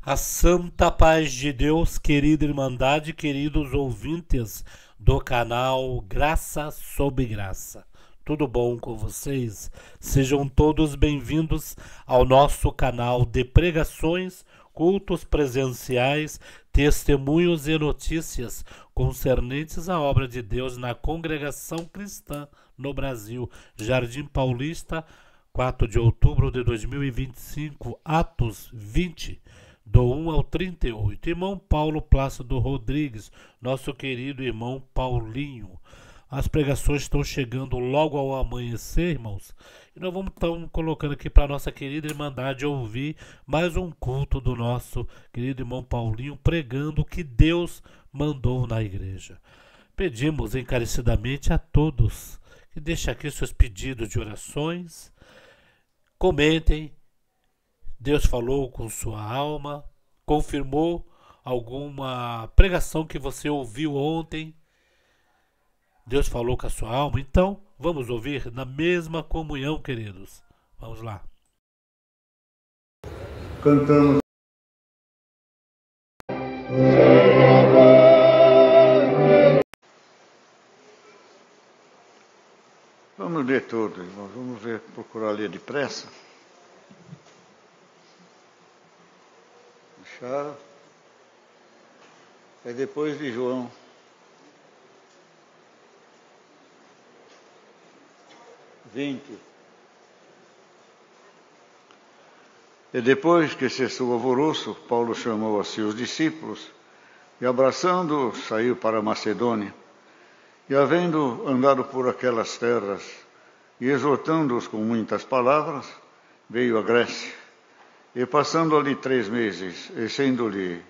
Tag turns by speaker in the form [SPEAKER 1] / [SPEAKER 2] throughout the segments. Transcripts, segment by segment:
[SPEAKER 1] A santa paz de Deus, querida Irmandade, queridos ouvintes do canal Graça sobre Graça. Tudo bom com vocês? Sejam todos bem-vindos ao nosso canal de pregações, cultos presenciais, testemunhos e notícias concernentes à obra de Deus na congregação cristã no Brasil. Jardim Paulista, 4 de outubro de 2025, Atos 20. Do 1 ao 38. Irmão Paulo Plácido Rodrigues, nosso querido irmão Paulinho. As pregações estão chegando logo ao amanhecer, irmãos. E nós vamos estar colocando aqui para a nossa querida Irmandade ouvir mais um culto do nosso querido irmão Paulinho pregando o que Deus mandou na igreja. Pedimos encarecidamente a todos que deixem aqui seus pedidos de orações, comentem. Deus falou com sua alma, confirmou alguma pregação que você ouviu ontem. Deus falou com a sua alma, então vamos ouvir na mesma comunhão, queridos. Vamos lá.
[SPEAKER 2] Cantamos. Vamos ler tudo, irmãos. Vamos ver, procurar ler depressa. É depois de João. E depois que cessou o alvoroço, Paulo chamou a seus discípulos e, abraçando-os, saiu para a Macedônia. E, havendo andado por aquelas terras e exortando-os com muitas palavras, veio à Grécia. E, passando ali 3 meses, e sendo-lhe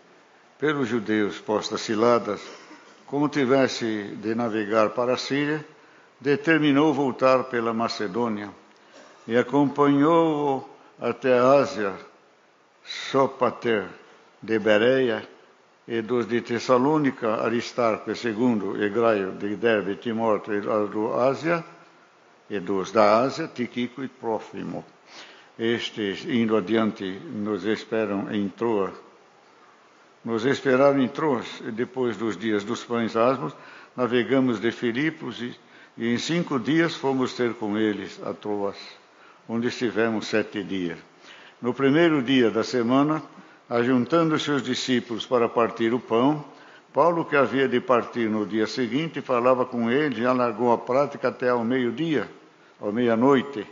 [SPEAKER 2] pelos judeus postas ciladas, como tivesse de navegar para a Síria, determinou voltar pela Macedônia, e acompanhou-o até a Ásia, Sópater de Bereia, e dos de Tessalônica, Aristarco II, e Gaio de Derbe, Timóteo do Ásia, e dos da Ásia, Tíquico e Trófimo. Estes, indo adiante, nos esperaram em Troas, e depois dos dias dos pães asmos, navegamos de Filipos e em 5 dias fomos ter com eles a Troas, onde estivemos 7 dias. No primeiro dia da semana, ajuntando-se os discípulos para partir o pão, Paulo, que havia de partir no dia seguinte, falava com eles e alargou a prática até ao meia-noite,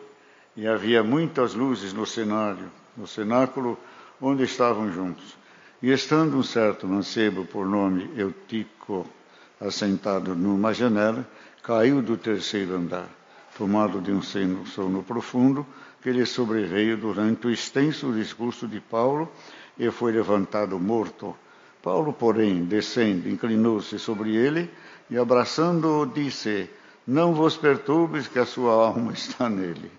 [SPEAKER 2] e havia muitas luzes no cenáculo onde estavam juntos. E estando um certo mancebo por nome Eutico assentado numa janela, caiu do 3º andar, tomado de um sono profundo que lhe sobreveio durante o extenso discurso de Paulo, e foi levantado morto. Paulo, porém, descendo, inclinou-se sobre ele e, abraçando-o, disse: Não vos perturbes, que a sua alma está nele.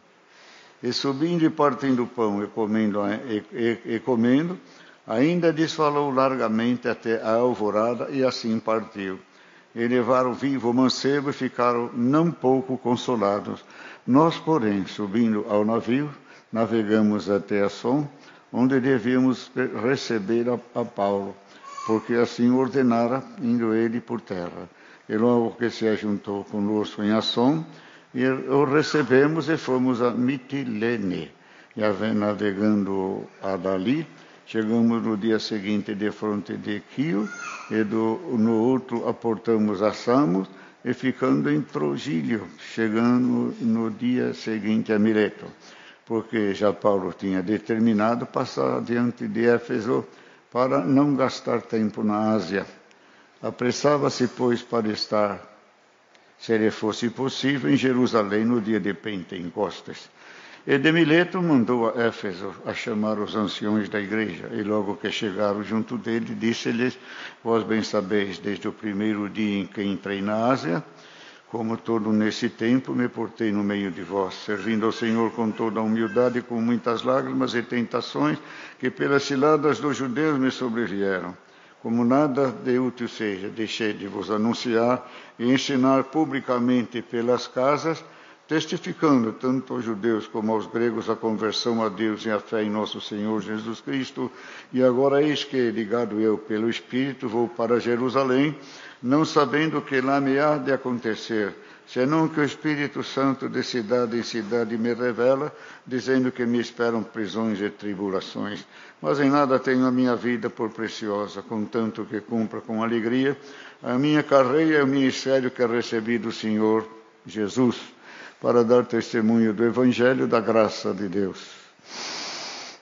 [SPEAKER 2] E subindo e partindo o pão e comendo, ainda desfalou largamente até a alvorada, e assim partiu. E levaram vivo o mancebo e ficaram não pouco consolados. Nós, porém, subindo ao navio, navegamos até Asson, onde devíamos receber a Paulo, porque assim ordenara, indo ele por terra. E logo que se ajuntou conosco em Asson, e o recebemos e fomos a Mitilene. E navegando a dali, chegamos no dia seguinte de fronte de Quio, e no outro aportamos a Samos, e ficando em Trogílio, chegando no dia seguinte a Mileto, porque já Paulo tinha determinado passar adiante de Éfeso para não gastar tempo na Ásia. Apressava-se, pois, para estar, se lhe fosse possível, em Jerusalém no dia de Pentecostes. E de Mileto mandou a Éfeso a chamar os anciões da igreja, e logo que chegaram junto dele, disse-lhes: Vós bem sabeis, desde o primeiro dia em que entrei na Ásia, como todo nesse tempo me portei no meio de vós, servindo ao Senhor com toda a humildade, com muitas lágrimas e tentações, que pelas ciladas dos judeus me sobrevieram. Como nada de útil seja, deixei de vos anunciar e ensinar publicamente pelas casas, testificando tanto aos judeus como aos gregos a conversão a Deus e a fé em nosso Senhor Jesus Cristo. E agora eis que, ligado eu pelo Espírito, vou para Jerusalém, não sabendo o que lá me há de acontecer, senão que o Espírito Santo de cidade em cidade me revela, dizendo que me esperam prisões e tribulações. Mas em nada tenho a minha vida por preciosa, contanto que cumpra com alegria a minha carreira e o ministério que recebi do Senhor Jesus, para dar testemunho do Evangelho da graça de Deus.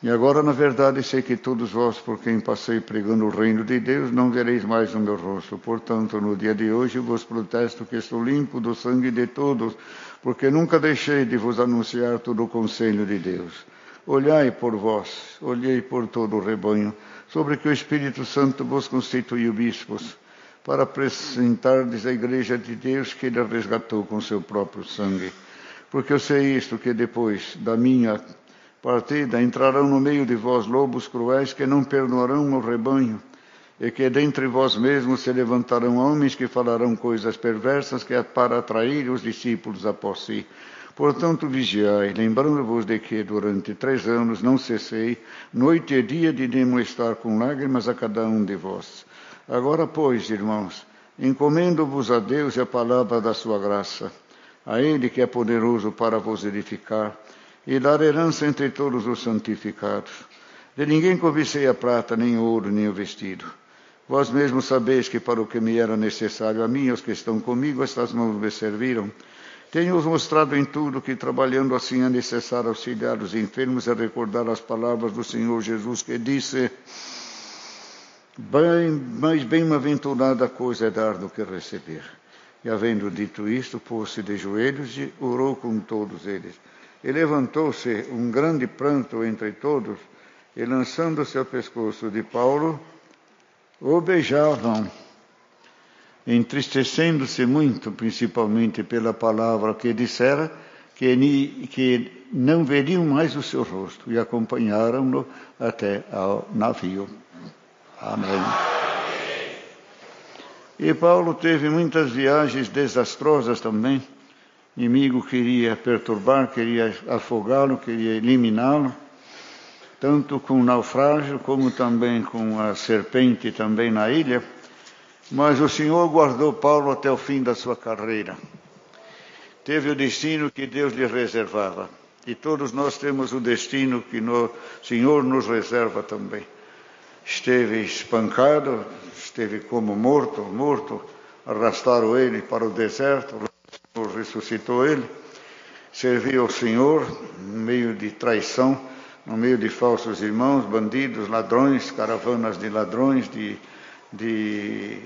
[SPEAKER 2] E agora, na verdade, sei que todos vós, por quem passei pregando o reino de Deus, não vereis mais o meu rosto. Portanto, no dia de hoje, vos protesto que estou limpo do sangue de todos, porque nunca deixei de vos anunciar todo o conselho de Deus. Olhai por vós, olhei por todo o rebanho, sobre que o Espírito Santo vos constituiu bispos, para apresentardes a igreja de Deus que ele resgatou com seu próprio sangue. Porque eu sei isto, que depois da minha partida entrarão no meio de vós lobos cruéis que não perdoarão o rebanho, e que dentre vós mesmos se levantarão homens que falarão coisas perversas que é para atrair os discípulos após si. Portanto, vigiai, lembrando-vos de que durante 3 anos não cessei, noite e dia, de demonstrar com lágrimas a cada um de vós. Agora, pois, irmãos, encomendo-vos a Deus e a palavra da sua graça, a Ele que é poderoso para vos edificar e dar herança entre todos os santificados. De ninguém cobicei a prata, nem o ouro, nem o vestido. Vós mesmos sabeis que para o que me era necessário a mim e aos que estão comigo, estas mãos me serviram. Tenho-vos mostrado em tudo que, trabalhando assim, é necessário auxiliar os enfermos e recordar as palavras do Senhor Jesus, que disse: mais bem-aventurada coisa é dar do que receber. E havendo dito isto, pôs-se de joelhos e orou com todos eles. E levantou-se um grande pranto entre todos, e lançando-se ao pescoço de Paulo, o beijavam, entristecendo-se muito, principalmente pela palavra que dissera, que não veriam mais o seu rosto, e acompanharam-no até ao navio. Amém. E Paulo teve muitas viagens desastrosas também. O inimigo queria perturbar, queria afogá-lo, queria eliminá-lo, tanto com o naufrágio como também com a serpente também na ilha. Mas o Senhor guardou Paulo até o fim da sua carreira. Teve o destino que Deus lhe reservava. E todos nós temos o destino que o Senhor nos reserva também. Esteve espancado, esteve como morto, arrastaram ele para o deserto, o Senhor ressuscitou ele, serviu ao Senhor no meio de traição, no meio de falsos irmãos, bandidos, ladrões, caravanas de ladrões, de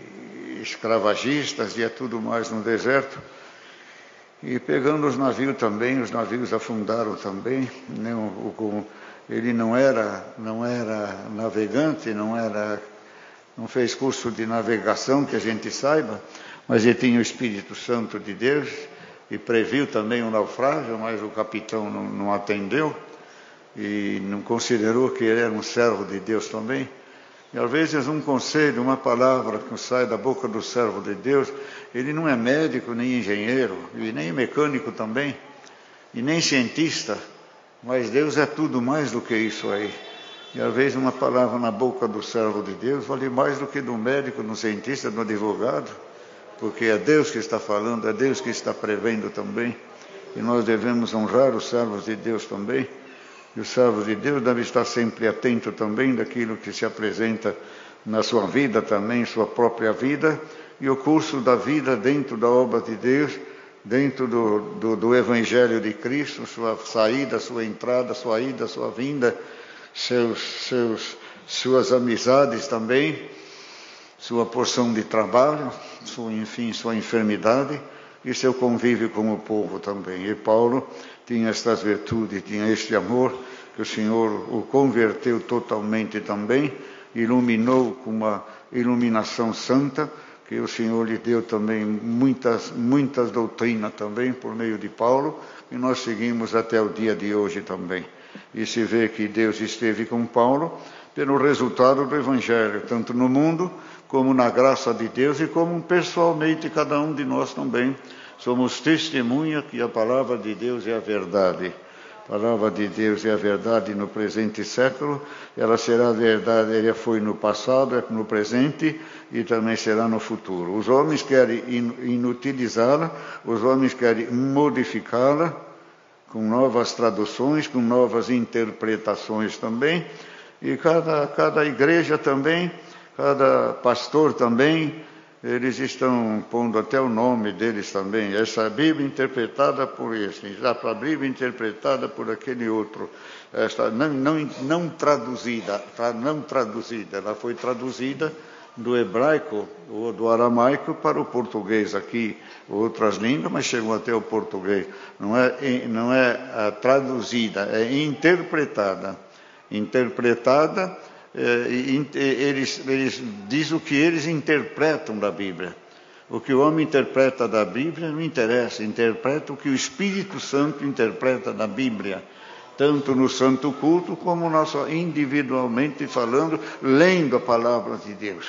[SPEAKER 2] escravagistas e tudo mais no deserto. E pegando os navios também, os navios afundaram também. Ele não era navegante, não fez curso de navegação, que a gente saiba, mas ele tinha o Espírito Santo de Deus e previu também o naufrágio, mas o capitão não atendeu e não considerou que ele era um servo de Deus também. E às vezes um conselho, uma palavra que sai da boca do servo de Deus, ele não é médico, nem engenheiro, e nem mecânico também, e nem cientista, mas Deus é tudo mais do que isso aí. E às vezes uma palavra na boca do servo de Deus vale mais do que do médico, do cientista, do advogado, porque é Deus que está falando, é Deus que está prevendo também. E nós devemos honrar os servos de Deus também. E o servo de Deus deve estar sempre atento também daquilo que se apresenta na sua vida também, sua própria vida, e o curso da vida dentro da obra de Deus, dentro do Evangelho de Cristo, sua saída, sua entrada, sua ida, sua vinda, suas amizades também, sua porção de trabalho, sua enfermidade e seu convívio com o povo também. E Paulo tinha estas virtudes, tinha este amor, que o Senhor o converteu totalmente também, iluminou com uma iluminação santa, que o Senhor lhe deu também muitas doutrinas também por meio de Paulo, e nós seguimos até o dia de hoje também. E se vê que Deus esteve com Paulo pelo resultado do Evangelho, tanto no mundo como na graça de Deus, e como pessoalmente cada um de nós também Somos testemunha que a palavra de Deus é a verdade. A palavra de Deus é a verdade no presente século, ela será a verdade, ela foi no passado, é no presente e também será no futuro. Os homens querem inutilizá-la, os homens querem modificá-la com novas traduções, com novas interpretações também, e cada igreja também, cada pastor também, eles estão pondo até o nome deles também. Essa Bíblia interpretada por esse, já para a Bíblia interpretada por aquele outro. Esta não traduzida, ela foi traduzida do hebraico ou do aramaico para o português aqui, outras línguas, mas chegou até o português. Não é traduzida, é interpretada. Interpretada. Eles dizem o que eles interpretam da Bíblia. O que o homem interpreta da Bíblia não interessa, interpreta o que o Espírito Santo interpreta da Bíblia, tanto no santo culto como nós individualmente falando, lendo a palavra de Deus.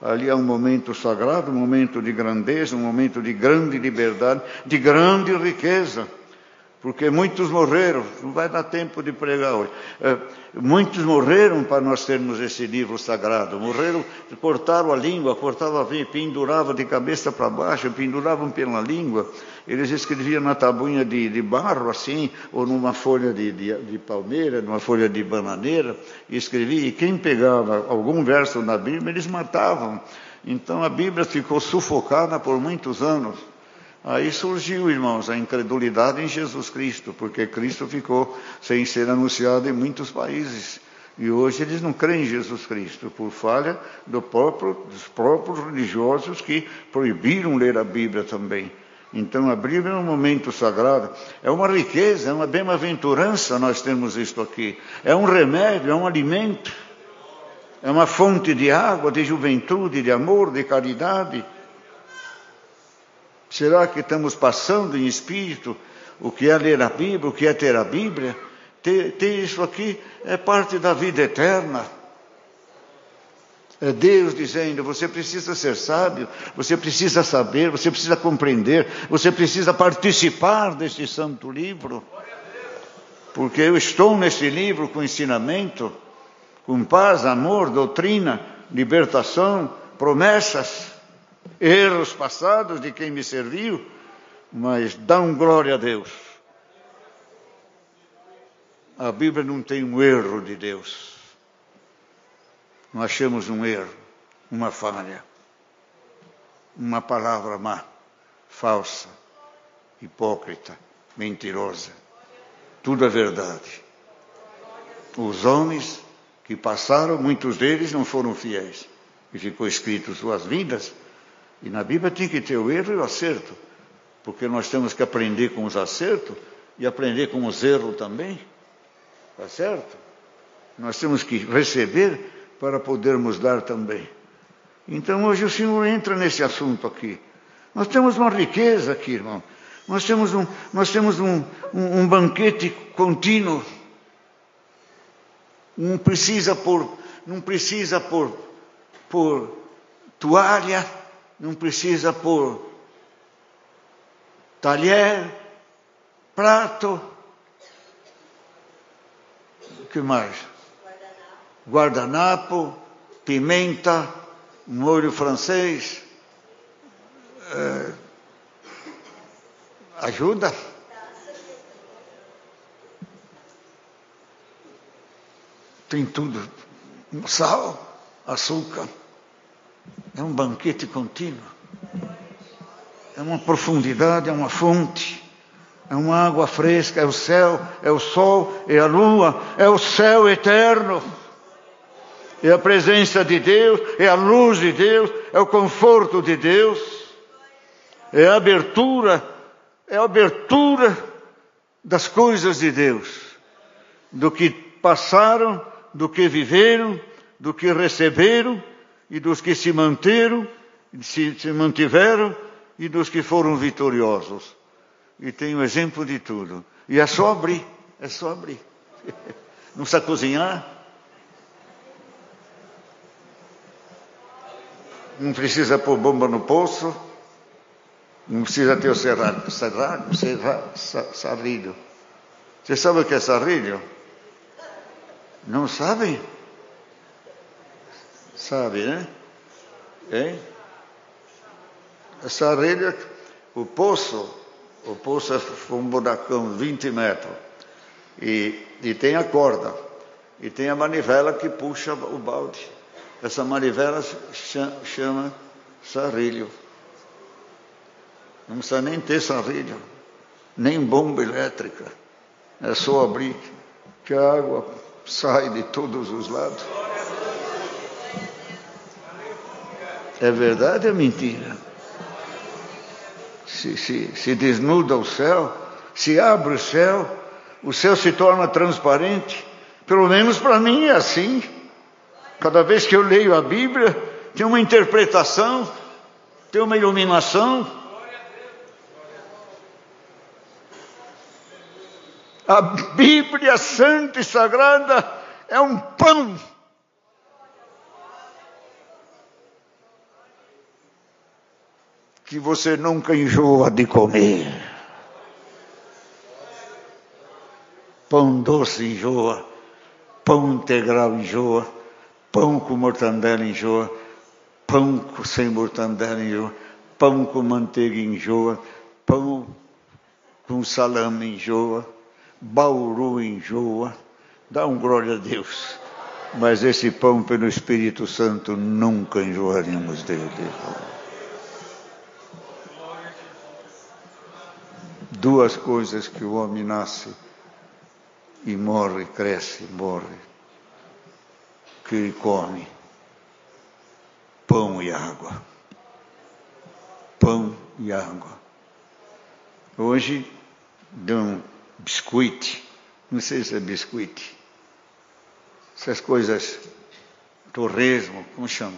[SPEAKER 2] Ali é um momento sagrado, um momento de grandeza, um momento de grande liberdade, de grande riqueza. Porque muitos morreram, não vai dar tempo de pregar hoje, muitos morreram para nós termos esse livro sagrado, morreram, cortaram a língua, penduravam de cabeça para baixo, penduravam pela língua, eles escreviam na tabuinha de barro assim, ou numa folha de palmeira, numa folha de bananeira, escreviam, e quem pegava algum verso na Bíblia, eles matavam. Então a Bíblia ficou sufocada por muitos anos. Aí surgiu, irmãos, a incredulidade em Jesus Cristo, porque Cristo ficou sem ser anunciado em muitos países. E hoje eles não creem em Jesus Cristo, por falha dos próprios religiosos que proibiram ler a Bíblia também. Então a Bíblia é um momento sagrado, é uma riqueza, é uma bem-aventurança nós temos isto aqui. É um remédio, é um alimento, é uma fonte de água, de juventude, de amor, de caridade. Será que estamos passando em espírito o que é ler a Bíblia, o que é ter a Bíblia? Ter isso aqui é parte da vida eterna. É Deus dizendo, você precisa ser sábio, você precisa saber, você precisa compreender, você precisa participar deste santo livro. Porque eu estou nesse livro com ensinamento, com paz, amor, doutrina, libertação, promessas. Erros passados de quem me serviu, mas dão glória a Deus. A Bíblia não tem um erro de Deus. Não achamos um erro, uma falha, uma palavra má, falsa, hipócrita, mentirosa. Tudo é verdade. Os homens que passaram, muitos deles não foram fiéis. E ficou escrito suas vidas. E na Bíblia tem que ter o erro e o acerto, porque nós temos que aprender com os acertos e aprender com os erros também, está certo? Nós temos que receber para podermos dar também. Então hoje o Senhor entra nesse assunto aqui. Nós temos uma riqueza aqui, irmão. Nós temos um banquete contínuo. Não precisa por toalha, não precisa por talher, prato. O que mais? Guardanapo, pimenta, molho francês. Ajuda? Tem tudo. Sal, açúcar. É um banquete contínuo. É uma profundidade, é uma fonte. É uma água fresca, é o céu, é o sol, é a lua, é o céu eterno. É a presença de Deus, é a luz de Deus, é o conforto de Deus. É a abertura das coisas de Deus. Do que passaram, do que viveram, do que receberam, e dos que se mantiveram, e dos que foram vitoriosos. E tem um exemplo de tudo. E é só abrir. Não precisa cozinhar. Não precisa pôr bomba no poço. Não precisa ter o sarrilho. Você sabe o que é sarrilho? Não sabem? Sabe, né? Hein? Sarrilho, o poço é um buracão 20 metros. E tem a corda. E tem a manivela que puxa o balde. Essa manivela chama sarrilho. Não precisa nem ter sarrilho, nem bomba elétrica. É só abrir que a água sai de todos os lados. É verdade ou é mentira? Se desnuda o céu, se abre o céu se torna transparente. Pelo menos para mim é assim. Cada vez que eu leio a Bíblia, tem uma interpretação, tem uma iluminação. A Bíblia Santa e Sagrada é um pão. Que você nunca enjoa de comer. Pão doce enjoa, pão integral enjoa, pão com mortandela enjoa, pão sem mortandela enjoa, pão com manteiga enjoa, pão com salame enjoa, bauru enjoa. Dá um glória a Deus. Mas esse pão pelo Espírito Santo nunca enjoaremos dele. Duas coisas que o homem nasce e morre, cresce, morre, que ele come: pão e água. Pão e água. Hoje dão biscoito, não sei se é biscoito, essas coisas, torresmo, como chama?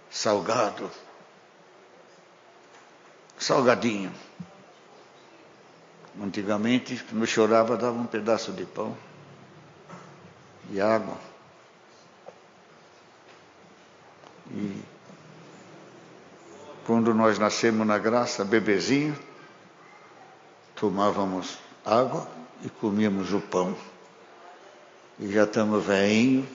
[SPEAKER 2] Salgado, salgadinho. Antigamente, quando eu chorava, dava um pedaço de pão e água. E quando nós nascemos na graça, bebezinho, tomávamos água e comíamos o pão. E já estamos velhinhos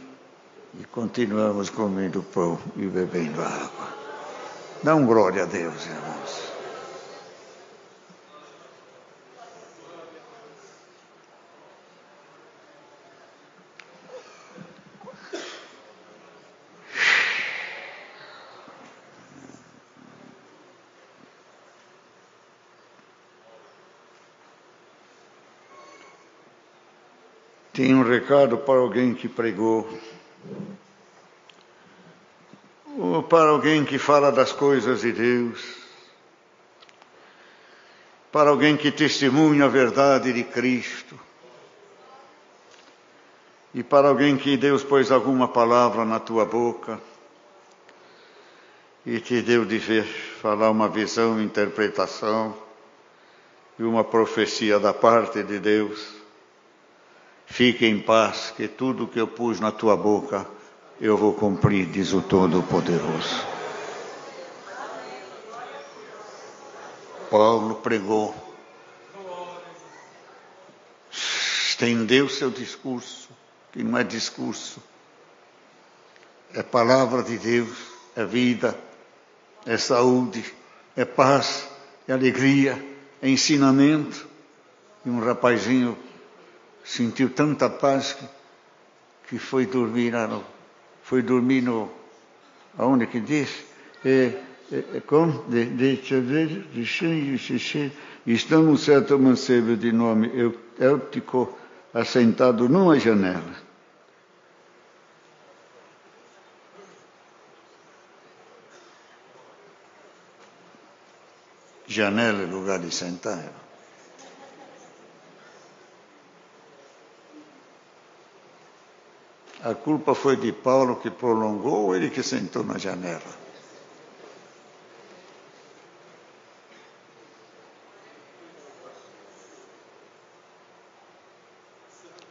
[SPEAKER 2] e continuamos comendo pão e bebendo água. Dá um glória a Deus, irmãos. Tem um recado para alguém que pregou, ou para alguém que fala das coisas de Deus, para alguém que testemunha a verdade de Cristo, e para alguém que Deus pôs alguma palavra na tua boca e te deu de ver, falar uma visão, interpretação e uma profecia da parte de Deus. Fique em paz, que tudo que eu pus na tua boca, eu vou cumprir, diz o Todo-Poderoso. Paulo pregou, estendeu seu discurso, que não é discurso, é palavra de Deus, é vida, é saúde, é paz, é alegria, é ensinamento. E um rapazinho sentiu tanta paz que foi dormir no aonde que diz? Está num certo mancebo de nome Eutico, assentado numa janela. Janela é lugar de sentar. A culpa foi de Paulo que prolongou ou ele que sentou na janela?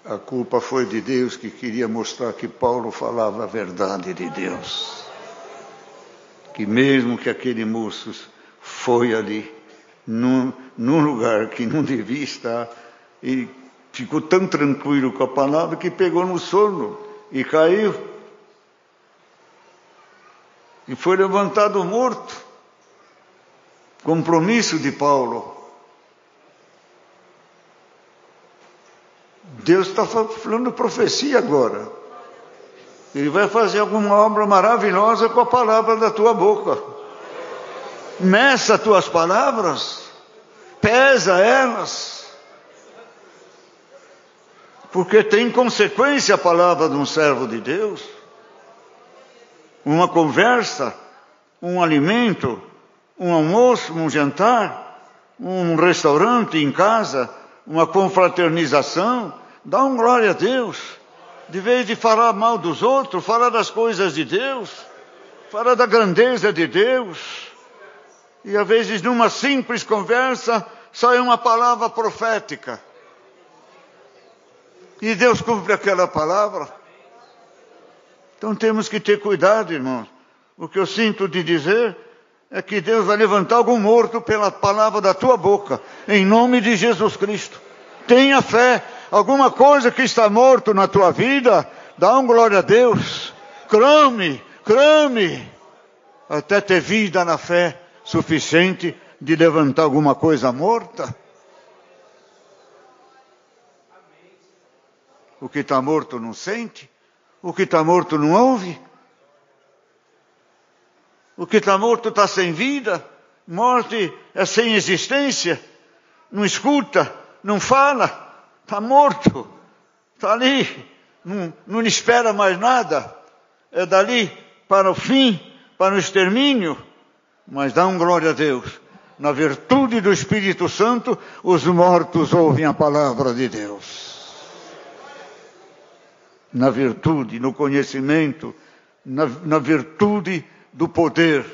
[SPEAKER 2] A culpa foi de Deus que queria mostrar que Paulo falava a verdade de Deus. Que mesmo que aquele moço foi ali, num lugar que não devia estar, e ficou tão tranquilo com a palavra que pegou no sono e caiu. E foi levantado morto. Compromisso de Paulo. Deus está falando profecia agora. Ele vai fazer alguma obra maravilhosa com a palavra da tua boca. Meça as tuas palavras, pesa elas, porque tem consequência a palavra de um servo de Deus. Uma conversa, um alimento, um almoço, um jantar, um restaurante em casa, uma confraternização, dá um glória a Deus. De vez de falar mal dos outros, falar das coisas de Deus, falar da grandeza de Deus. E às vezes numa simples conversa sai uma palavra profética. E Deus cumpre aquela palavra. Então temos que ter cuidado, irmãos. O que eu sinto de dizer é que Deus vai levantar algum morto pela palavra da tua boca, em nome de Jesus Cristo. Tenha fé. Alguma coisa que está morto na tua vida, dá um glória a Deus. Clame, até ter vida na fé suficiente de levantar alguma coisa morta. O que está morto não sente. O que está morto não ouve. O que está morto está sem vida. Morte é sem existência. Não escuta, não fala. Está morto. Está ali. Não espera mais nada. É dali para o fim, para o extermínio. Mas dá um glória a Deus. Na virtude do Espírito Santo, os mortos ouvem a palavra de Deus. Na virtude, no conhecimento, na virtude do poder,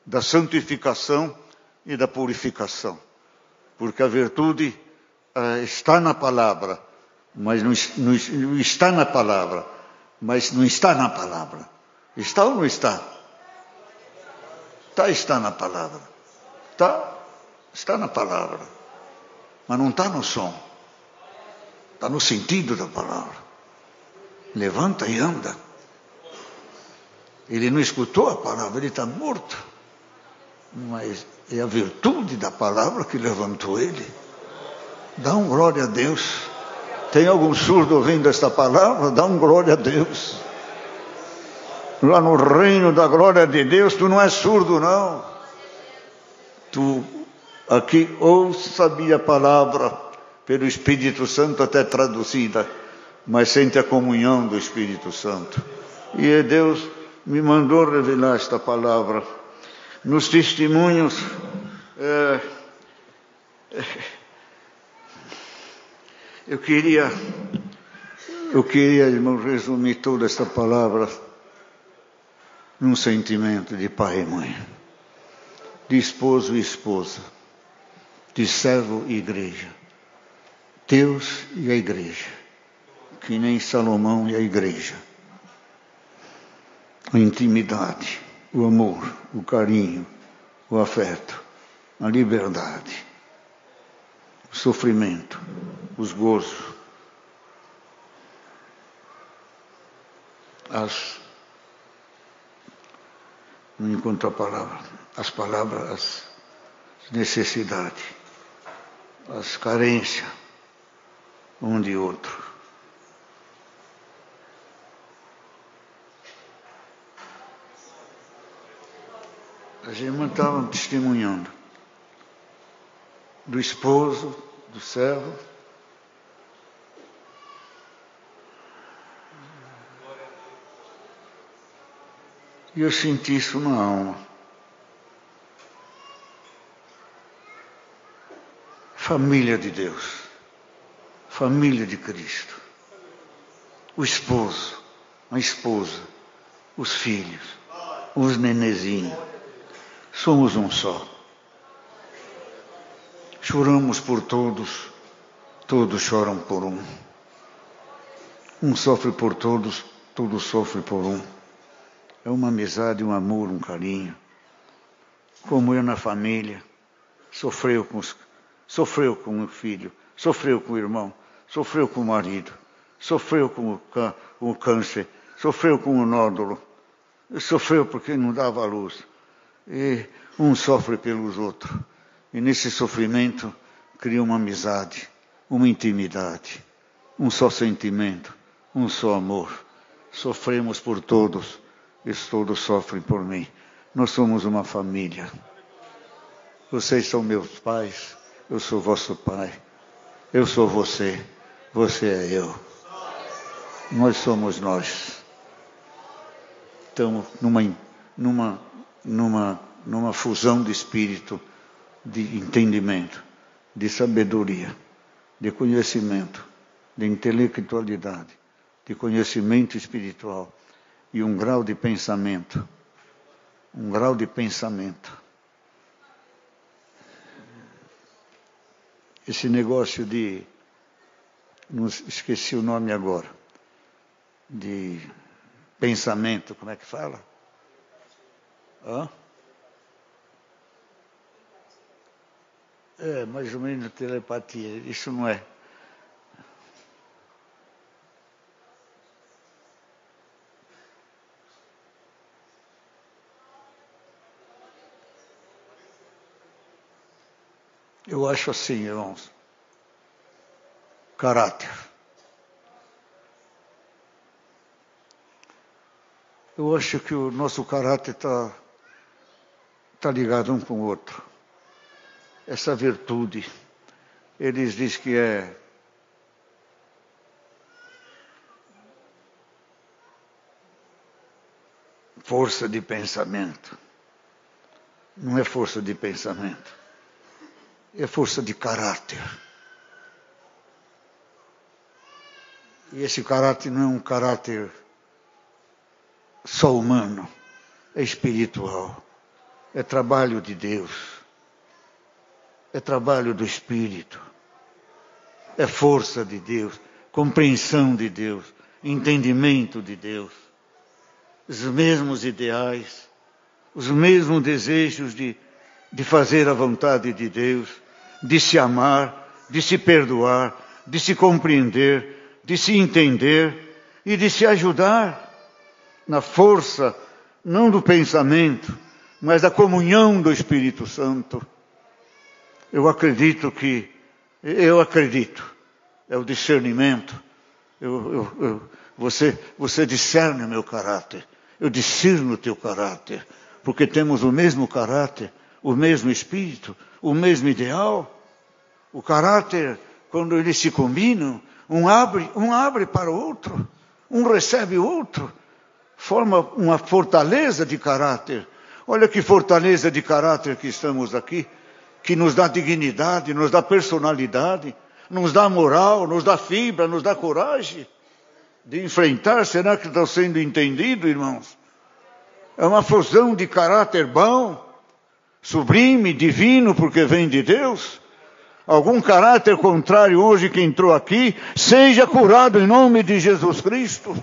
[SPEAKER 2] da santificação e da purificação. Porque a virtude está na palavra, mas não está na palavra, mas não está na palavra. Está ou não está? Está na palavra. Está na palavra. Mas não está no som. Está no sentido da palavra. Levanta e anda. Ele não escutou a palavra, ele está morto. Mas é a virtude da palavra que levantou ele. Dá um glória a Deus. Tem algum surdo ouvindo esta palavra? Dá um glória a Deus. Lá no reino da glória de Deus, tu não és surdo, não. Tu aqui ouça a palavra pelo Espírito Santo, até traduzida, mas sente a comunhão do Espírito Santo. E Deus me mandou revelar esta palavra. Nos testemunhos, eu queria, irmão, resumir toda esta palavra num sentimento de pai e mãe, de esposo e esposa, de servo e igreja. Deus e a igreja, que nem Salomão e a igreja. A intimidade, o amor, o carinho, o afeto, a liberdade, o sofrimento, os gozos, não encontro a palavra, as palavras, as necessidades, as carências, um de outro. As irmãs estavam testemunhando do esposo, do servo. E eu senti isso na alma. Família de Deus. Família de Cristo. O esposo, a esposa, os filhos, os nenezinhos. Somos um só. Choramos por todos, todos choram por um. Um sofre por todos, todos sofrem por um. É uma amizade, um amor, um carinho. como eu na família, sofreu com o filho, sofreu com o irmão, sofreu com o marido, sofreu com o câncer, sofreu com o nódulo, sofreu porque não dava luz. E um sofre pelos outros. E nesse sofrimento cria uma amizade, uma intimidade, um só sentimento, um só amor. Sofremos por todos, e todos sofrem por mim. Nós somos uma família. Vocês são meus pais, eu sou vosso pai. Eu sou você, você é eu. Nós somos nós. Estamos numa fusão de espírito, de entendimento, de sabedoria, de conhecimento, de intelectualidade, de conhecimento espiritual e um grau de pensamento. Um grau de pensamento. Esse negócio de, não esqueci o nome agora, de pensamento, como é que fala? É, mais ou menos telepatia, isso não é. Eu acho assim, irmãos, caráter. Eu acho que o nosso caráter está ligado um com o outro. Essa virtude, eles dizem que é força de pensamento. Não é força de pensamento. É força de caráter. E esse caráter não é um caráter só humano, é espiritual. É trabalho de Deus. É trabalho do Espírito. É força de Deus, compreensão de Deus, entendimento de Deus. Os mesmos ideais, os mesmos desejos de fazer a vontade de Deus, de se amar, de se perdoar, de se compreender, de se entender e de se ajudar na força, não do pensamento, mas da comunhão do Espírito Santo. Eu acredito, é o discernimento. Você discerne o meu caráter, eu discerno o teu caráter, porque temos o mesmo caráter, o mesmo espírito, o mesmo ideal. O caráter, quando eles se combinam, um abre para o outro, um recebe o outro, forma uma fortaleza de caráter. Olha que fortaleza de caráter que estamos aqui, que nos dá dignidade, nos dá personalidade, nos dá moral, nos dá fibra, nos dá coragem de enfrentar. Será que está sendo entendido, irmãos? É uma fusão de caráter bom, sublime, divino, porque vem de Deus. Algum caráter contrário hoje que entrou aqui, seja curado em nome de Jesus Cristo.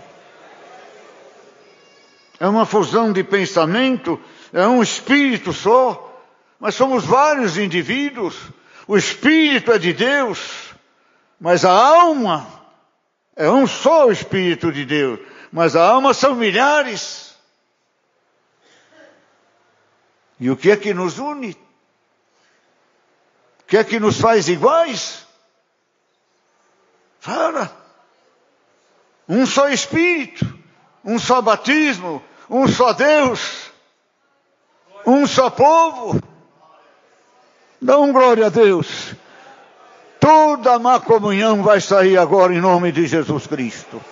[SPEAKER 2] É uma fusão de pensamento, é um espírito só, mas somos vários indivíduos. O espírito é de Deus, mas a alma é um só o espírito de Deus, mas a alma são milhares. E o que é que nos une? O que é que nos faz iguais? Fala. Um só Espírito, um só batismo, um só Deus, um só povo. Dá glória a Deus. Toda má comunhão vai sair agora em nome de Jesus Cristo.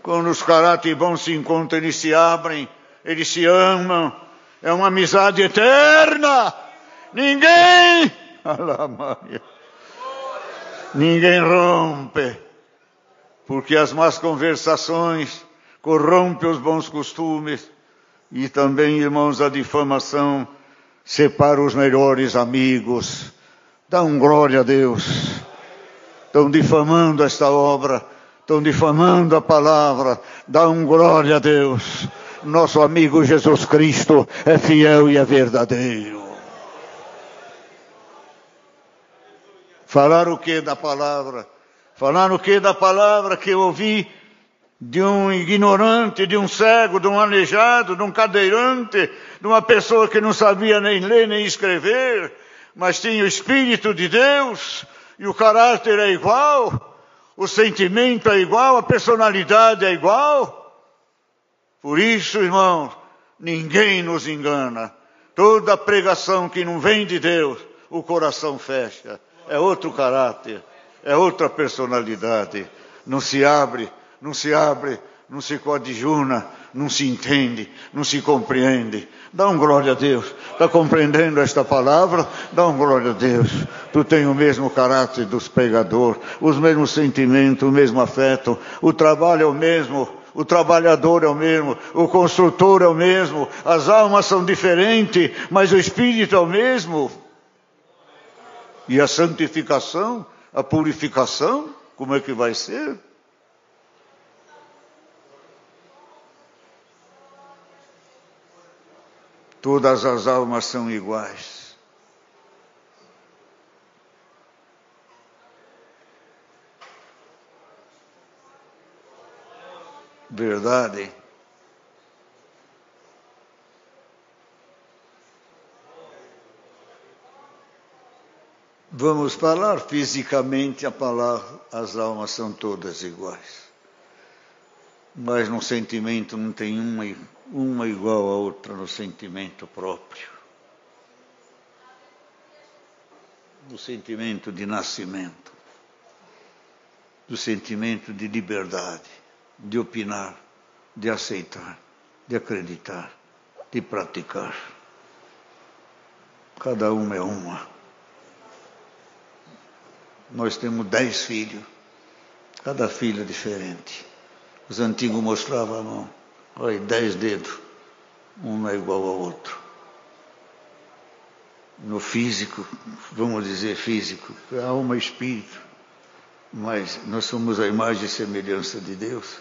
[SPEAKER 2] Quando os caráteres bons se encontram, eles se abrem, eles se amam. É uma amizade eterna. Ninguém rompe. Porque as más conversações corrompem os bons costumes. E também, irmãos, a difamação separa os melhores amigos. Dá glória a Deus. Estão difamando esta obra. Estão difamando a palavra. Dá glória a Deus. Nosso amigo Jesus Cristo é fiel e é verdadeiro. Falar o que da palavra? Falar o que da palavra que eu ouvi de um ignorante, de um cego, de um aleijado, de um cadeirante, de uma pessoa que não sabia nem ler nem escrever, mas tinha o Espírito de Deus, e o caráter é igual, o sentimento é igual, a personalidade é igual. Por isso, irmãos, ninguém nos engana. Toda pregação que não vem de Deus, o coração fecha. É outro caráter, é outra personalidade. Não se abre, não se coadjuna, não se entende, não se compreende. Dá um glória a Deus. Está compreendendo esta palavra? Dá um glória a Deus. Tu tens o mesmo caráter dos pregadores, os mesmos sentimentos, o mesmo afeto. O trabalho é o mesmo, o trabalhador é o mesmo, o construtor é o mesmo. As almas são diferentes, mas o Espírito é o mesmo. E a santificação, a purificação, como é que vai ser? Todas as almas são iguais. Verdade. Vamos falar fisicamente, a palavra, as almas são todas iguais. Mas no sentimento não tem uma igual a outra no sentimento próprio. No sentimento de nascimento, do sentimento de liberdade, de opinar, de aceitar, de acreditar, de praticar. Cada uma é uma. Nós temos 10 filhos, cada filho é diferente. Os antigos mostravam a mão, olha, 10 dedos, um é igual ao outro. No físico, vamos dizer físico, alma e espírito, mas nós somos a imagem e semelhança de Deus,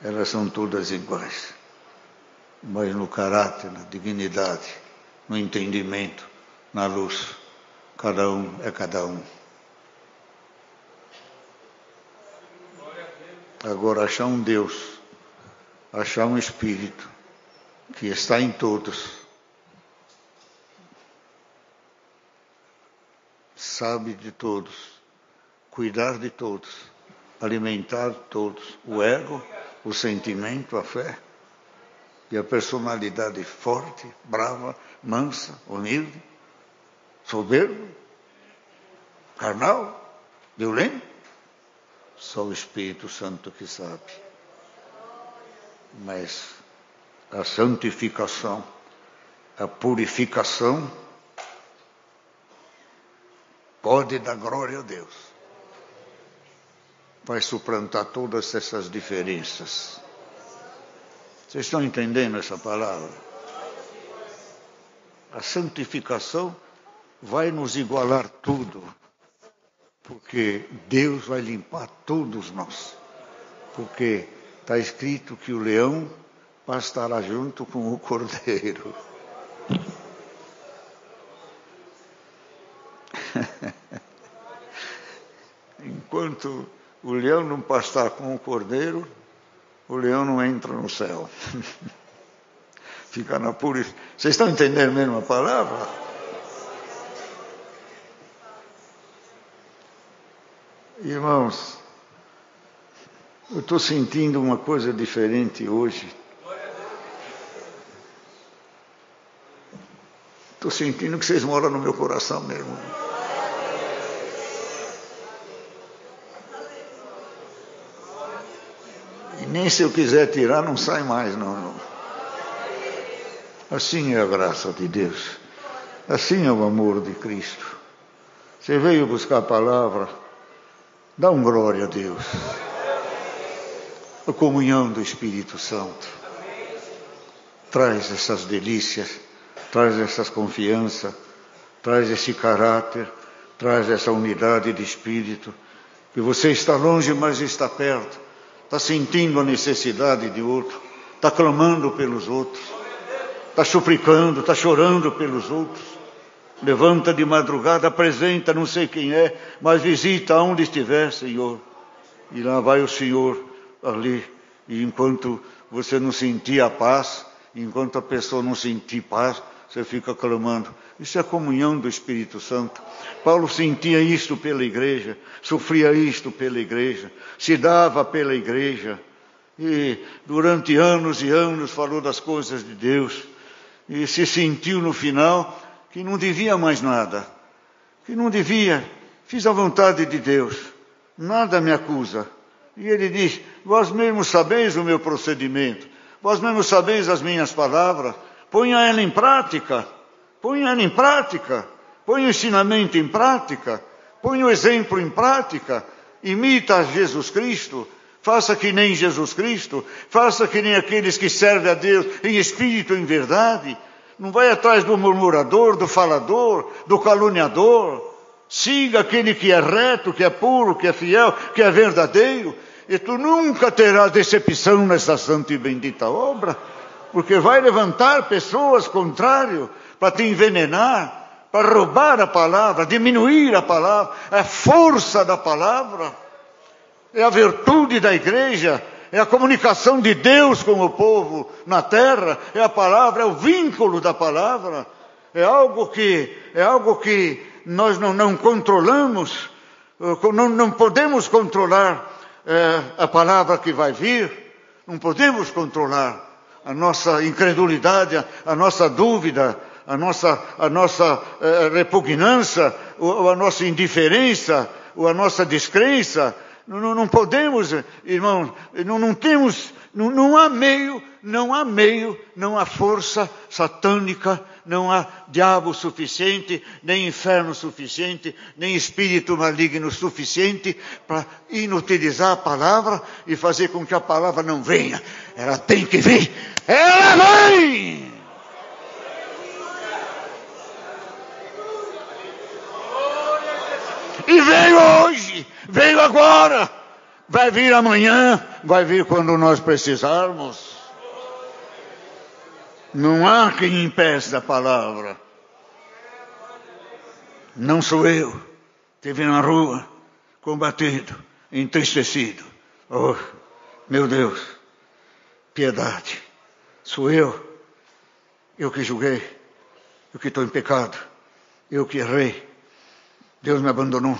[SPEAKER 2] elas são todas iguais. Mas no caráter, na dignidade, no entendimento, na luz, cada um é cada um. Agora, achar um Deus, achar um Espírito que está em todos, sabe de todos, cuidar de todos, alimentar todos, o ego, o sentimento, a fé e a personalidade forte, brava, mansa, humilde, soberbo, carnal, violento. Só o Espírito Santo que sabe. Mas a santificação, a purificação, pode dar glória a Deus. Vai suplantar todas essas diferenças. Vocês estão entendendo essa palavra? A santificação vai nos igualar tudo. Porque Deus vai limpar todos nós. Porque está escrito que o leão pastará junto com o cordeiro. Enquanto o leão não pastar com o cordeiro, o leão não entra no céu. Fica na pureza. Vocês estão entendendo mesmo a palavra? Irmãos, eu estou sentindo uma coisa diferente hoje. Estou sentindo que vocês moram no meu coração mesmo. E nem se eu quiser tirar, não sai mais, não. Assim é a graça de Deus. Assim é o amor de Cristo. Você veio buscar a palavra. Dá um glória a Deus. A comunhão do Espírito Santo traz essas delícias, traz essas confianças, traz esse caráter, traz essa unidade de espírito. Que você está longe, mas está perto. Está sentindo a necessidade de outro. está clamando pelos outros, está suplicando, está chorando pelos outros. Levanta de madrugada, apresenta, não sei quem é, mas visita onde estiver, Senhor. E lá vai o Senhor ali. E enquanto você não sentir a paz, enquanto a pessoa não sentir paz, você fica clamando. Isso é a comunhão do Espírito Santo. Paulo sentia isto pela igreja, sofria isto pela igreja, se dava pela igreja. E durante anos e anos falou das coisas de Deus. E se sentiu no final que não devia mais nada. Que não devia. Fiz a vontade de Deus. Nada me acusa. E ele diz, vós mesmos sabeis o meu procedimento. Vós mesmos sabeis as minhas palavras. Ponha ela em prática. Ponha ela em prática. Ponha o ensinamento em prática. Ponha o exemplo em prática. Imita Jesus Cristo. Faça que nem Jesus Cristo. Faça que nem aqueles que servem a Deus em espírito e em verdade. Não vai atrás do murmurador, do falador, do caluniador. Siga aquele que é reto, que é puro, que é fiel, que é verdadeiro. E tu nunca terás decepção nessa santa e bendita obra. Porque vai levantar pessoas contrárias para te envenenar, para roubar a palavra, diminuir a palavra, a força da palavra. É a virtude da igreja, é a comunicação de Deus com o povo na terra, é a palavra, é o vínculo da palavra. É algo que nós não controlamos, não podemos controlar a palavra que vai vir, não podemos controlar a nossa incredulidade, a nossa dúvida, a nossa repugnância, ou a nossa indiferença, ou a nossa descrença. Não podemos, irmãos, não temos, não há meio, não há força satânica, não há diabo suficiente, nem inferno suficiente, nem espírito maligno suficiente para inutilizar a palavra e fazer com que a palavra não venha. Ela tem que vir, ela vem! E veio hoje, veio agora, vai vir amanhã, vai vir quando nós precisarmos. Não há quem impeça a palavra. Não sou eu. Estive na rua, combatido, entristecido. Oh, meu Deus, piedade. Sou eu que julguei, eu que estou em pecado, eu que errei. Deus me abandonou,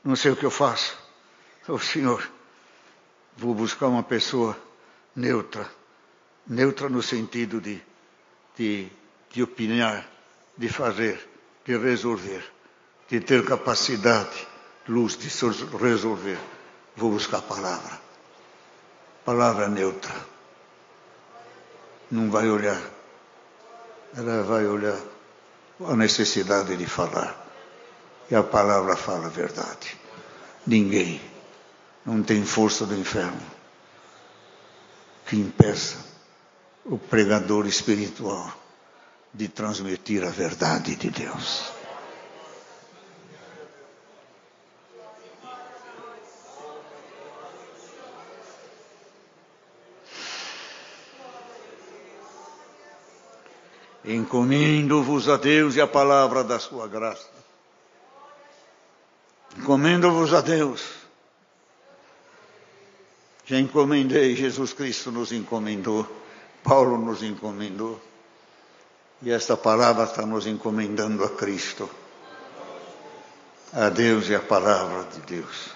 [SPEAKER 2] não sei o que eu faço. Oh, Senhor, vou buscar uma pessoa neutra no sentido de opinar, de fazer, de resolver, de ter capacidade, luz de resolver. Vou buscar a palavra. Palavra neutra. Não vai olhar. Ela vai olhar a necessidade de falar. E a palavra fala a verdade. Ninguém, não tem força do inferno que impeça o pregador espiritual de transmitir a verdade de Deus. Encomendo-vos a Deus e a palavra da sua graça. Encomendo-vos a Deus. Já encomendei, Jesus Cristo nos encomendou, Paulo nos encomendou. E esta palavra está nos encomendando a Cristo. A Deus e a palavra de Deus.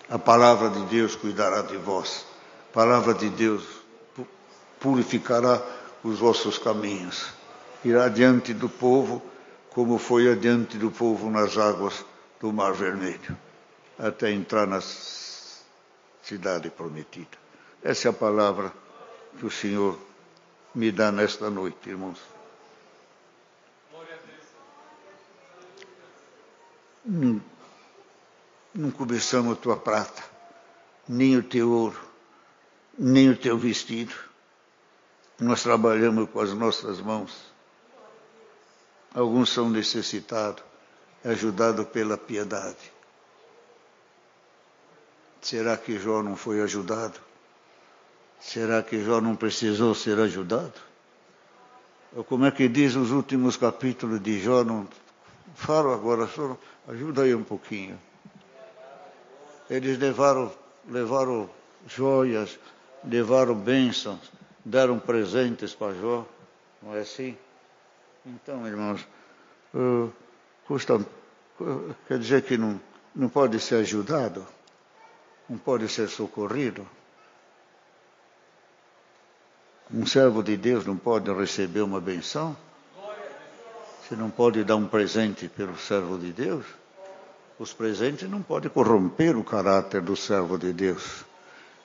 [SPEAKER 2] A palavra de Deus cuidará de vós. A palavra de Deus purificará os vossos caminhos. Irá diante do povo, como foi adiante do povo nas águas do Mar Vermelho, até entrar na cidade prometida. Essa é a palavra que o Senhor me dá nesta noite, irmãos. Não cobiçamos a tua prata, nem o teu ouro, nem o teu vestido. Nós trabalhamos com as nossas mãos. Alguns são necessitados, ajudados pela piedade. Será que Jó não foi ajudado? Será que Jó não precisou ser ajudado? Ou como é que diz os últimos capítulos de Jó? Não falo agora, só ajuda aí um pouquinho. Eles levaram joias, levaram bênçãos, deram presentes para Jó, não é assim? Então, irmãos, quer dizer que não pode ser ajudado? Não pode ser socorrido? Um servo de Deus não pode receber uma benção? Você não pode dar um presente pelo servo de Deus? Os presentes não podem corromper o caráter do servo de Deus.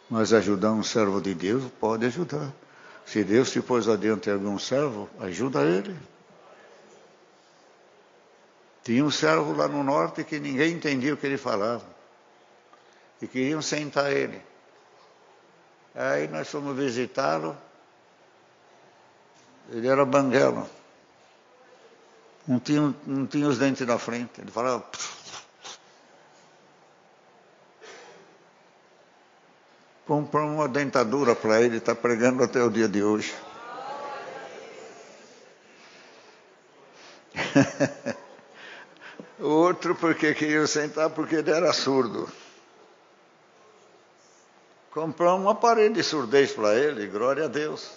[SPEAKER 2] Mas ajudar um servo de Deus pode ajudar. Se Deus te pôs adiante algum servo, ajuda ele. Tinha um servo lá no norte que ninguém entendia o que ele falava. E queriam sentar ele. Aí nós fomos visitá-lo. Ele era banguelo. Não tinha os dentes na frente. Ele falava... Comprou uma dentadura para ele, está pregando até o dia de hoje. O outro porque queria sentar porque ele era surdo. Comprou um aparelho de surdez para ele, glória a Deus.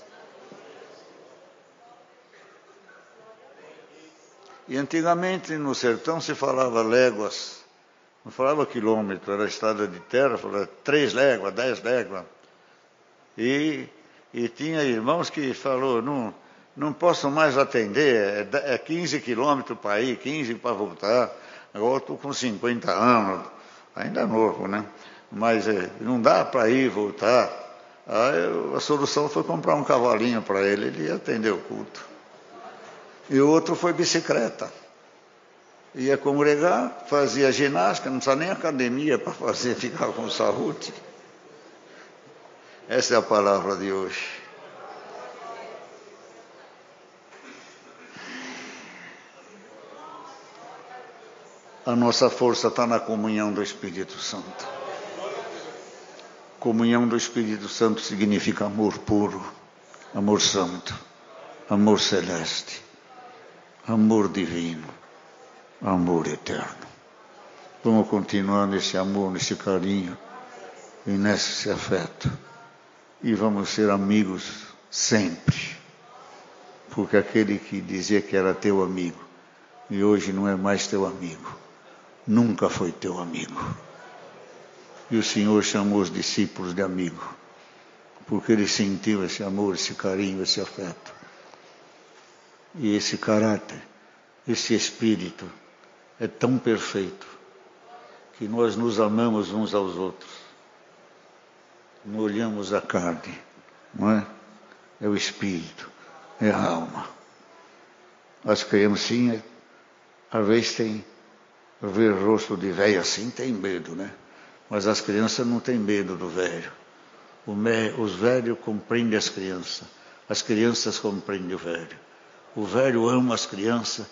[SPEAKER 2] E antigamente no sertão se falava léguas. Não falava quilômetro, era estrada de terra, falava 3 léguas, 10 léguas. E tinha irmãos que falou, não posso mais atender, é 15 quilômetros para ir, 15 para voltar. Agora estou com 50 anos, ainda novo, né? Mas não dá para ir e voltar. Aí a solução foi comprar um cavalinho para ele ia atender o culto. E o outro foi bicicleta. Ia congregar, fazia ginástica, não precisa nem academia para fazer, ficar com saúde. Essa é a palavra de hoje. A nossa força está na comunhão do Espírito Santo. Comunhão do Espírito Santo significa amor puro, amor santo, amor celeste, amor divino. Amor eterno. Vamos continuar nesse amor, nesse carinho e nesse afeto. E vamos ser amigos sempre. Porque aquele que dizia que era teu amigo e hoje não é mais teu amigo, nunca foi teu amigo. E o Senhor chamou os discípulos de amigo, porque ele sentiu esse amor, esse carinho, esse afeto. E esse caráter, esse espírito, é tão perfeito que nós nos amamos uns aos outros. Não olhamos a carne, não é? É o espírito, é a alma. As criancinhas, às vezes tem ver rosto de velho assim, tem medo, né? Mas as crianças não têm medo do velho. Os velhos compreendem as crianças compreendem o velho. O velho ama as crianças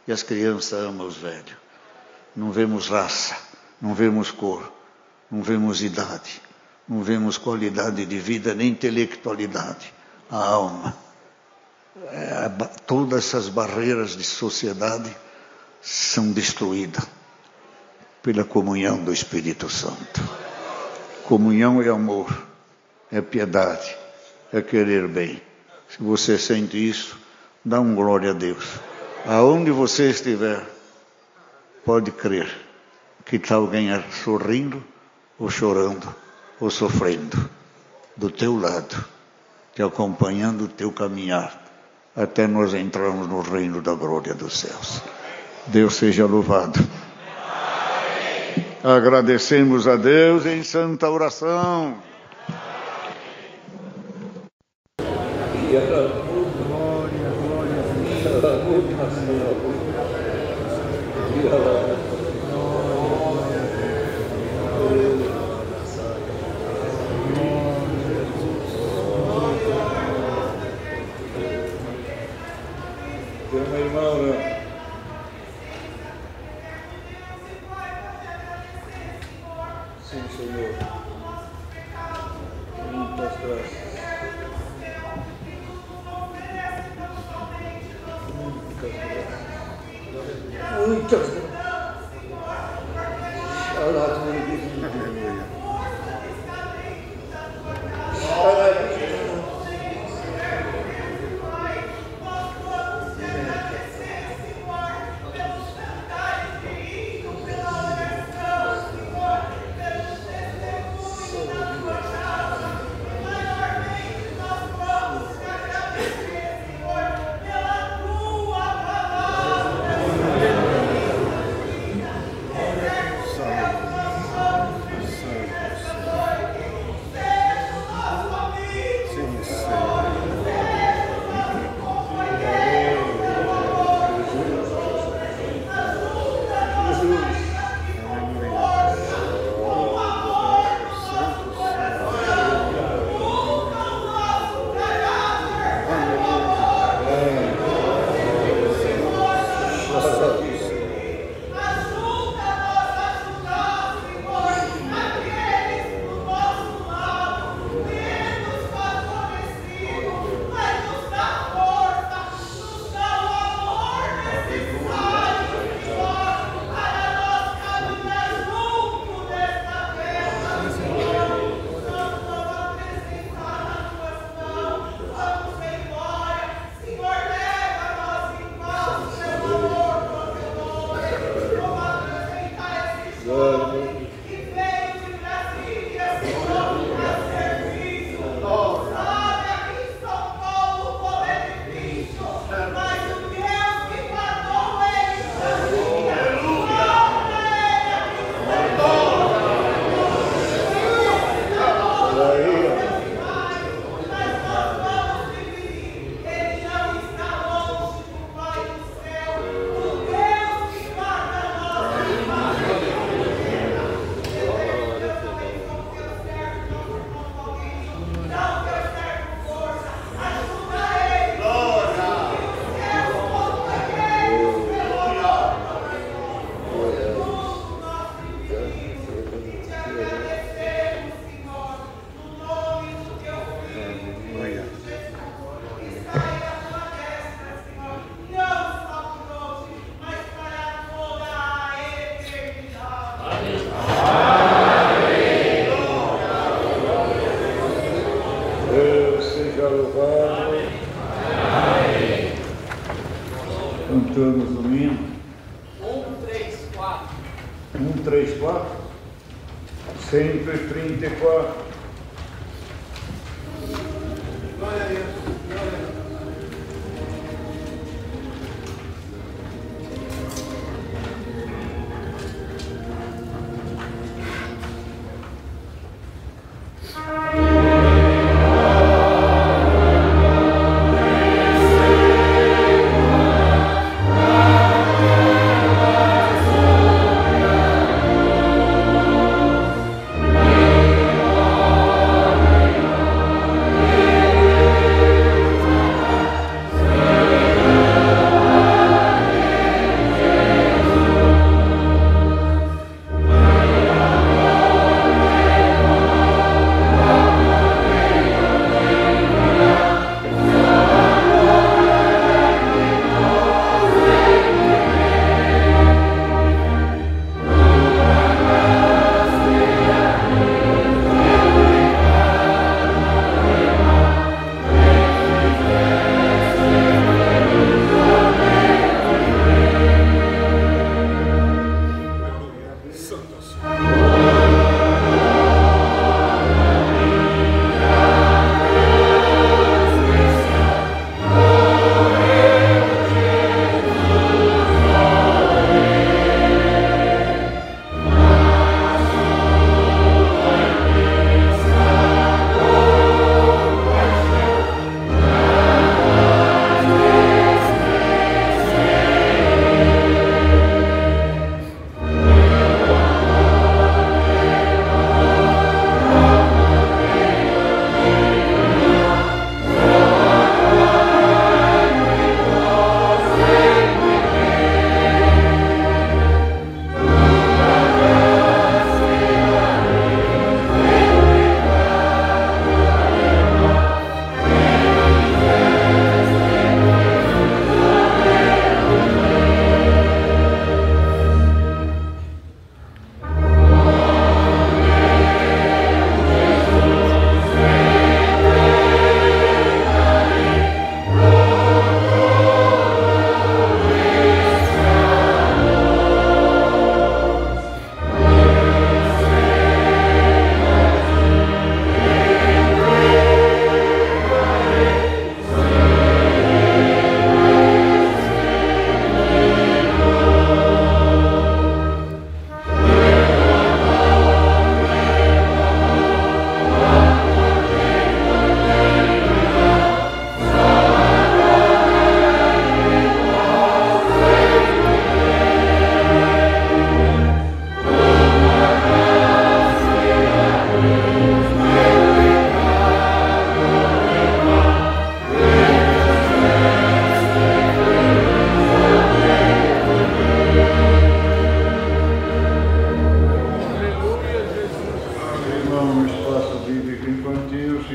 [SPEAKER 2] e as crianças amam os velhos. Não vemos raça, não vemos cor, não vemos idade, não vemos qualidade de vida, nem intelectualidade. A alma. Todas essas barreiras de sociedade são destruídas pela comunhão do Espírito Santo. Comunhão é amor, é piedade, é querer bem. Se você sente isso, dá um glória a Deus. Aonde você estiver, pode crer que está alguém sorrindo, ou chorando, ou sofrendo, do teu lado, te acompanhando o teu caminhar, até nós entrarmos no reino da glória dos céus. Deus seja louvado. Agradecemos a Deus em santa oração. Tem uma irmã orando. Sim, Senhor. Muitas graças. Cantamos o hino. 134. 134.
[SPEAKER 3] Glória a Deus.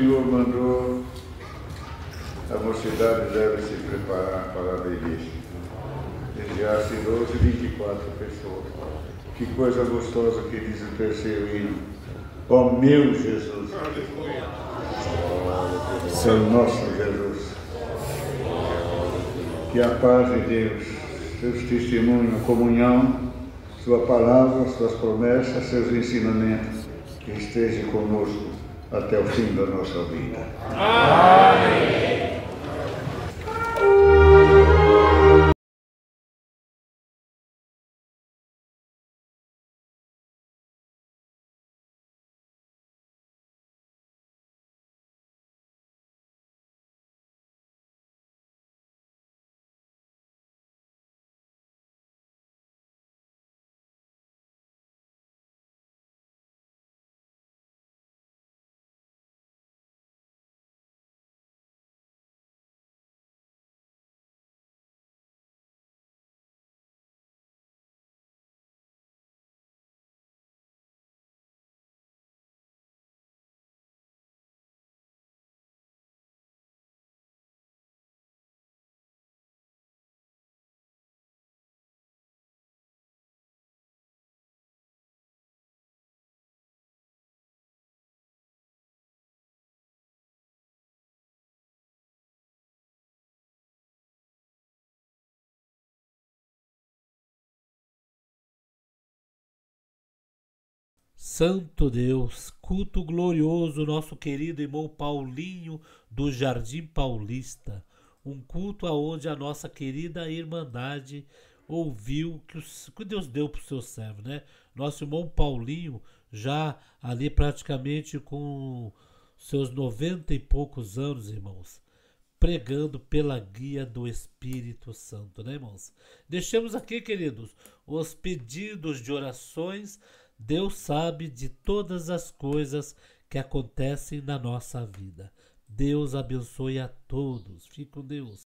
[SPEAKER 2] Senhor mandou a mocidade deve se preparar para a velhice. Desviar-se 12, 24 pessoas. Que coisa gostosa que diz o terceiro hino. Ó meu Jesus. Seu nosso Jesus. Que a paz de Deus, seus testemunhos, a comunhão, sua palavra, suas promessas, seus ensinamentos, que esteja conosco até o fim da nossa vida. Amém.
[SPEAKER 1] Santo Deus, culto glorioso, nosso querido irmão Paulinho do Jardim Paulista. Um culto aonde a nossa querida Irmandade ouviu que Deus deu para o seu servo, né? Nosso irmão Paulinho, já ali praticamente com seus 90 e poucos anos, irmãos, pregando pela guia do Espírito Santo, né, irmãos? Deixemos aqui, queridos, os pedidos de orações. Deus sabe de todas as coisas que acontecem na nossa vida. Deus abençoe a todos. Fique com Deus.